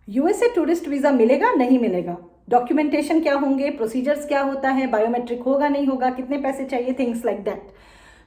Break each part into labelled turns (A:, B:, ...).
A: USA tourist visa मिलेगा नहीं मिलेगा, डॉक्यूमेंटेशन क्या होंगे, प्रोसीजर्स क्या होता है, बायोमेट्रिक होगा नहीं होगा, कितने पैसे चाहिए, things like that.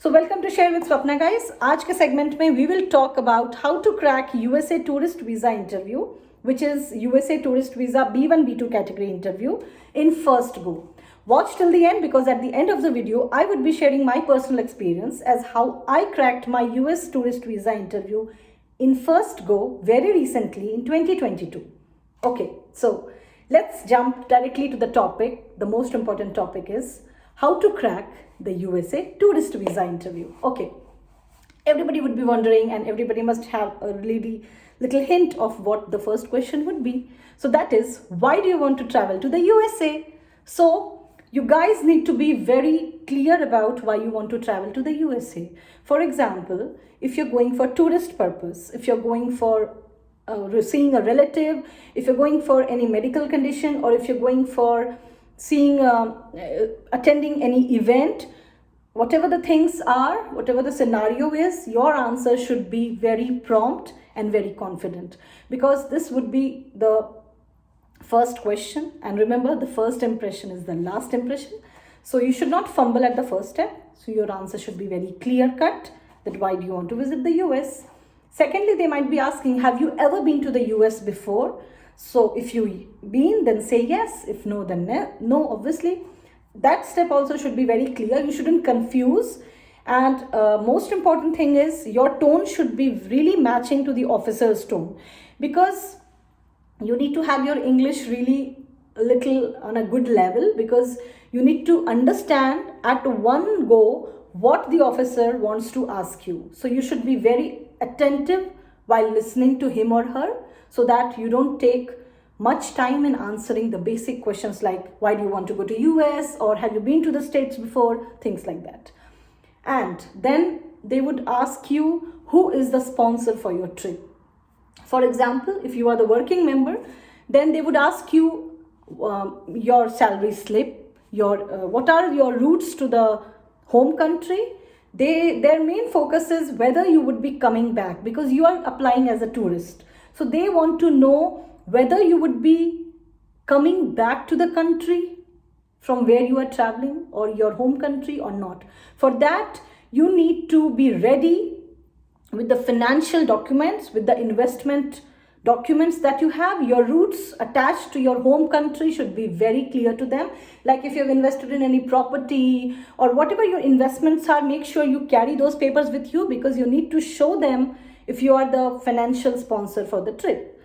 A: So welcome to Share with Swapna guys. आज के segment में we will talk about how to crack USA tourist visa interview, which is USA tourist visa B1 B2 category interview in first go. Watch till the end because at the end of the video I would be sharing my personal experience as how I cracked my US tourist visa interview in first go very recently in 2022. Okay, so let's jump directly to the topic. The most important topic is how to crack the USA tourist visa interview. Okay, everybody would be wondering and everybody must have a really little hint of what the first question would be. So that is, why do you want to travel to the USA? So you guys need to be very clear about why you want to travel to the USA. For example, if you're going for tourist purpose, if you're going for seeing a relative, if you're going for any medical condition, or if you're going for seeing attending any event, whatever the things are, whatever the scenario is, your answer should be very prompt and very confident, because this would be the first question, and remember, the first impression is the last impression. So you should not fumble at the first step. So your answer should be very clear cut, that why do you want to visit the US. Secondly, they might be asking, have you ever been to the US before? So if you been, then say yes. If no, then no, obviously. That step also should be very clear. You shouldn't confuse. And most important thing is your tone should be really matching to the officer's tone, because you need to have your English really a little on a good level, because you need to understand at one go what the officer wants to ask you. So you should be very attentive while listening to him or her, so that you don't take much time in answering the basic questions like why do you want to go to US, or have you been to the States before, things like that. And then they would ask you who is the sponsor for your trip. For example, if you are the working member, then they would ask you your salary slip, your what are your routes to the home country. Their main focus is whether you would be coming back, because you are applying as a tourist. So they want to know whether you would be coming back to the country from where you are traveling, or your home country, or not. For that, you need to be ready with the financial documents, with the investment documents that you have. Your roots attached to your home country should be very clear to them. Like if you have invested in any property or whatever your investments are, make sure you carry those papers with you, because you need to show them if you are the financial sponsor for the trip.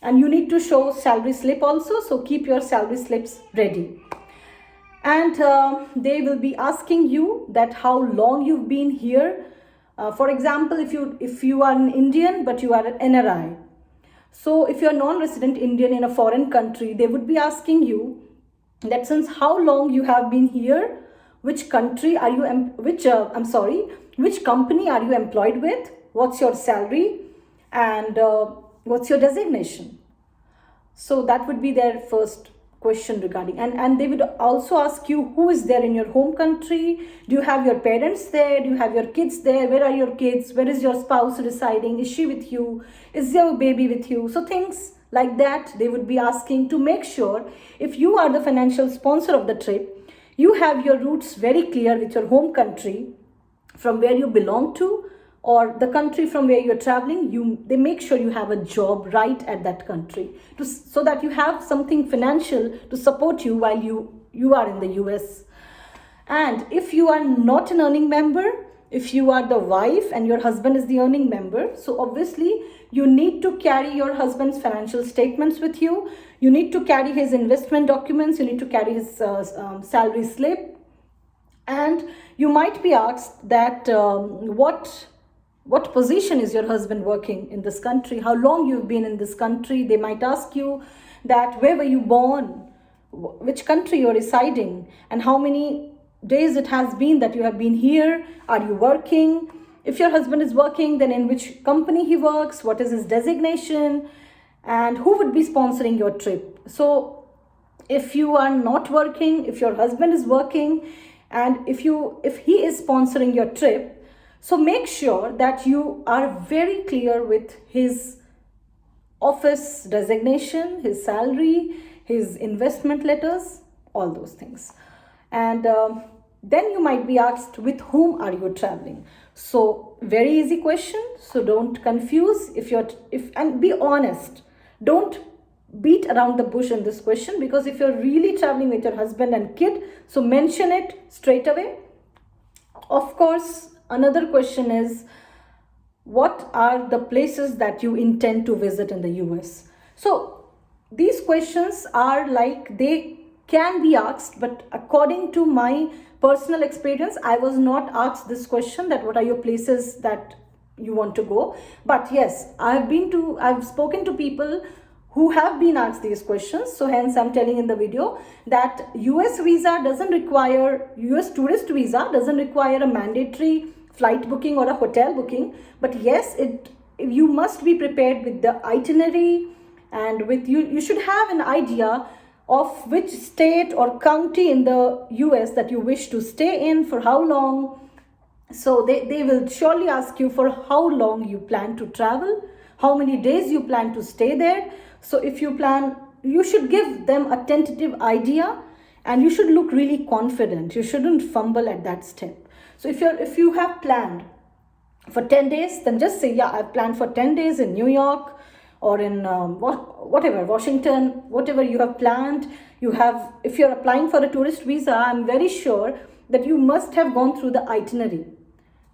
A: And you need to show salary slip also, so keep your salary slips ready. And they will be asking you that how long you've been here. For example, if you are an Indian but you are an NRI, so if you are non-resident Indian in a foreign country, they would be asking you that since how long you have been here, which country are you which company are you employed with, what's your salary, and what's your designation. So that would be their first question regarding, and they would also ask you who is there in your home country. Do you have your parents there? Do you have your kids there? Where are your kids? Where is your spouse residing? Is she with you? Is your baby with you? So things like that they would be asking, to make sure if you are the financial sponsor of the trip, you have your roots very clear with your home country, from where you belong to, or the country from where you're traveling. They make sure you have a job right at that country, so that you have something financial to support you while you are in the US. And if you are not an earning member, if you are the wife and your husband is the earning member, so obviously you need to carry your husband's financial statements with you. You need to carry his investment documents. You need to carry his salary slip. And you might be asked that what position is your husband working in this country, how long you've been in this country. They might ask you that where were you born, which country you're residing, and how many days it has been that you have been here. Are you working? If your husband is working, then in which company he works, what is his designation, and who would be sponsoring your trip. So if you are not working, if your husband is working, and if he is sponsoring your trip, so make sure that you are very clear with his office designation, his salary, his investment letters, all those things. And then you might be asked, with whom are you traveling? So very easy question. So don't confuse. And be honest. Don't beat around the bush in this question, because if you're really traveling with your husband and kid, so mention it straight away. Of course, another question is, what are the places that you intend to visit in the US? So these questions are like, they can be asked, but according to my personal experience, I was not asked this question, that what are your places that you want to go. But yes, I've spoken to people who have been asked these questions. So hence I'm telling in the video that US tourist visa doesn't require a mandatory flight booking or a hotel booking. But yes, you must be prepared with the itinerary, and with you should have an idea of which state or county in the US that you wish to stay in, for how long. So they will surely ask you for how long you plan to travel, how many days you plan to stay there. So if you plan, you should give them a tentative idea, and you should look really confident. You shouldn't fumble at that step. So if you have planned for 10 days, then just say, yeah, I've planned for 10 days in New York, or in whatever, Washington, whatever you have planned. If you're applying for a tourist visa, I'm very sure that you must have gone through the itinerary.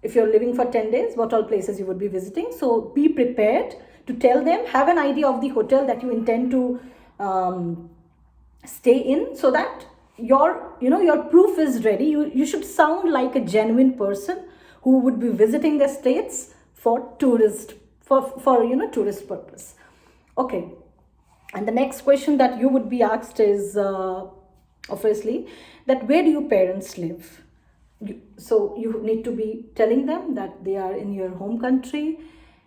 A: If you're living for 10 days, what all places you would be visiting. So be prepared to tell them, have an idea of the hotel that you intend to stay in, so that your proof is ready. You should sound like a genuine person who would be visiting the states for tourist purpose. Okay, and the next question that you would be asked is obviously that, where do your parents live? So you need to be telling them that they are in your home country.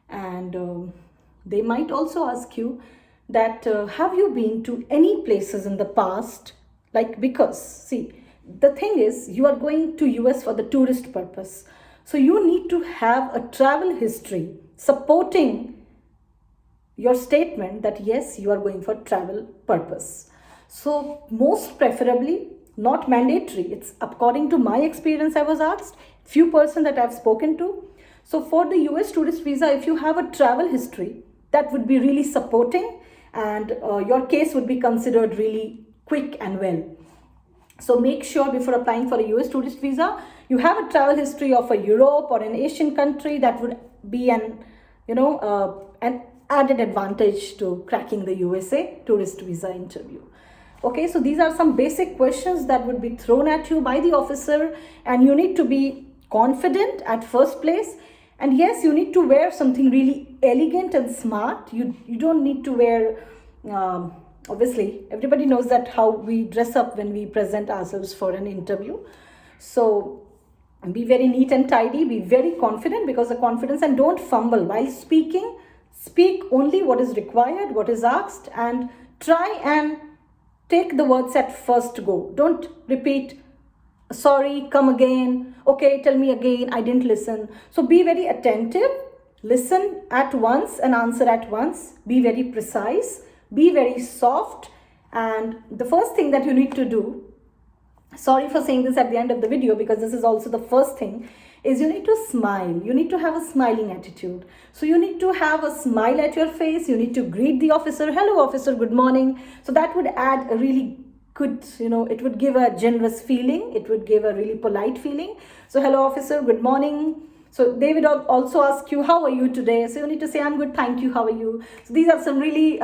A: And they might also ask you that, have you been to any places in the past? Because see, the thing is, you are going to US for the tourist purpose. So you need to have a travel history supporting your statement that yes, you are going for travel purpose. So most preferably, not mandatory. It's according to my experience. I was asked, few person that I've spoken to. So for the US tourist visa, if you have a travel history, that would be really supporting, and your case would be considered really quick and well. So make sure before applying for a US tourist visa, you have a travel history of a Europe or an Asian country. That would be an added advantage to cracking the USA tourist visa interview. Okay, so these are some basic questions that would be thrown at you by the officer, and you need to be confident at first place. And yes, you need to wear something really elegant and smart. You don't need to wear, obviously, everybody knows that how we dress up when we present ourselves for an interview. So be very neat and tidy, be very confident, because the confidence, and don't fumble while speaking. Speak only what is required, what is asked, and try and take the words at first go. Don't repeat, sorry, come again, okay, tell me again, I didn't listen. So be very attentive, listen at once and answer at once. Be very precise, be very soft. And the first thing that you need to do, sorry for saying this at the end of the video, because this is also the first thing, is you need to smile. You need to have a smiling attitude. So you need to have a smile at your face. You need to greet the officer. Hello, officer, good morning. So that would add a really good, it would give a generous feeling. It would give a really polite feeling. So hello, officer, good morning. So they would also ask you, how are you today? So you need to say, I'm good, thank you, how are you? So these are some really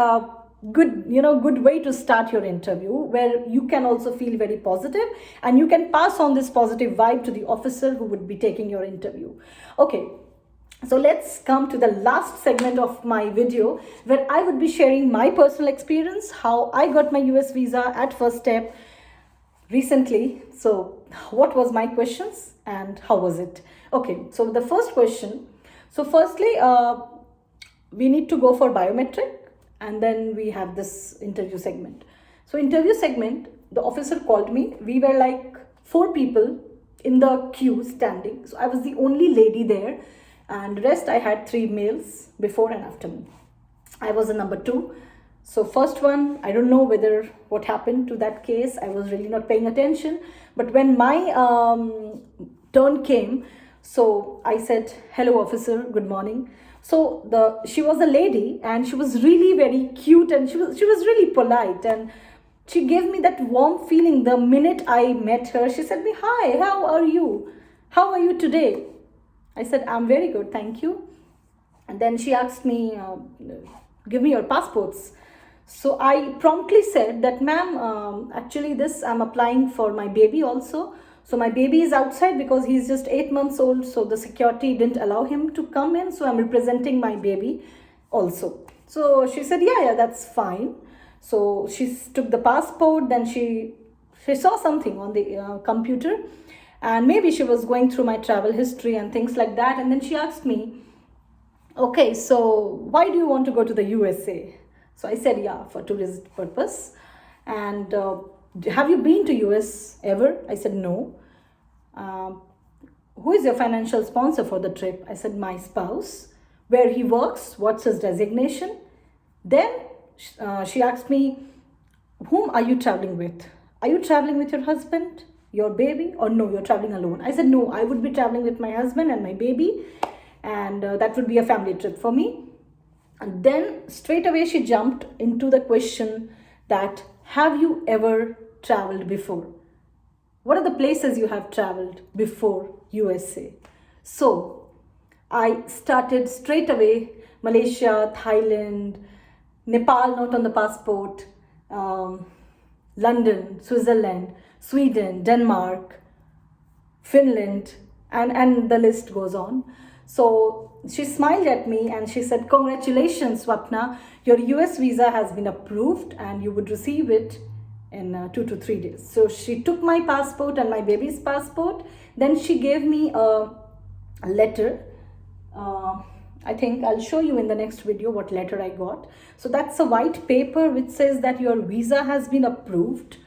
A: good way to start your interview, where you can also feel very positive, and you can pass on this positive vibe to the officer who would be taking your interview. Okay, so let's come to the last segment of my video, where I would be sharing my personal experience, how I got my US visa at first step recently. So what was my questions and how was it? Okay, so the first question. So firstly, we need to go for biometric, and then we have this interview segment. So interview segment, the officer called me. We were like 4 people in the queue standing. So I was the only lady there, and rest I had 3 males before and after me. I was a number two. So first one, I don't know whether what happened to that case. I was really not paying attention. But when my turn came, so I said, "Hello, officer. Good morning." So she was a lady, and she was really very cute, and she was really polite, and she gave me that warm feeling the minute I met her. She said me, "Hi, how are you? How are you today?" I said, "I'm very good, thank you." And then she asked me, "Give me your passports." So I promptly said that, "Ma'am, actually this I'm applying for my baby also. So my baby is outside because he's just 8 months old. So the security didn't allow him to come in. So I'm representing my baby also." So she said, "Yeah, that's fine." So she took the passport. Then she saw something on the computer, and maybe she was going through my travel history and things like that. And then she asked me, "Okay, so why do you want to go to the USA?" So I said, "Yeah, for tourist purpose." And "Have you been to US ever?" I said, "No." "Who is your financial sponsor for the trip?" I said, "My spouse." "Where he works? What's his designation?" Then she asked me, "Whom are you traveling with? Are you traveling with your husband, your baby, or no, you're traveling alone?" I said, "No, I would be traveling with my husband and my baby, and that would be a family trip for me." And then straight away she jumped into the question that, "Have you ever traveled before? What are the places you have traveled before USA?" So I started straight away: Malaysia, Thailand, Nepal not on the passport, London, Switzerland, Sweden, Denmark, Finland, and the list goes on. So she smiled at me and she said, "Congratulations, Swapna, your US visa has been approved and you would receive it in 2 to 3 days." So she took my passport and my baby's passport. Then she gave me a letter. I think I'll show you in the next video what letter I got. So that's a white paper which says that your visa has been approved,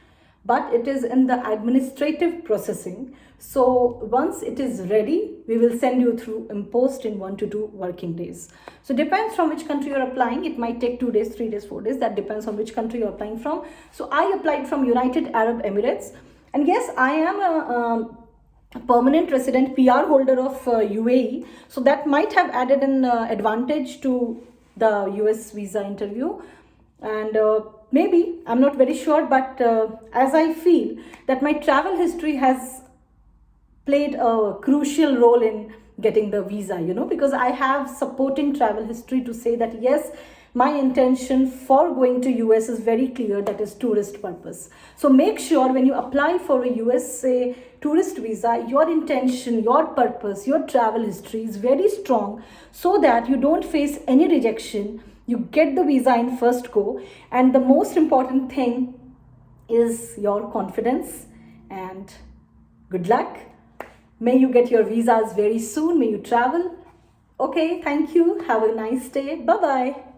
A: but it is in the administrative processing. So once it is ready, we will send you through impost in 1 to 2 working days. So depends from which country you're applying. It might take 2 days, 3 days, 4 days. That depends on which country you're applying from. So I applied from United Arab Emirates. And yes, I am a permanent resident PR holder of UAE. So that might have added an advantage to the US visa interview. And maybe, I'm not very sure, but as I feel that my travel history has played a crucial role in getting the visa, because I have supporting travel history to say that yes, my intention for going to US is very clear, that is tourist purpose. So make sure when you apply for a USA tourist visa, your intention, your purpose, your travel history is very strong, so that you don't face any rejection. You get the visa in first go. And the most important thing is your confidence. And good luck. May you get your visas very soon. May you travel. Okay, thank you. Have a nice day. Bye-bye.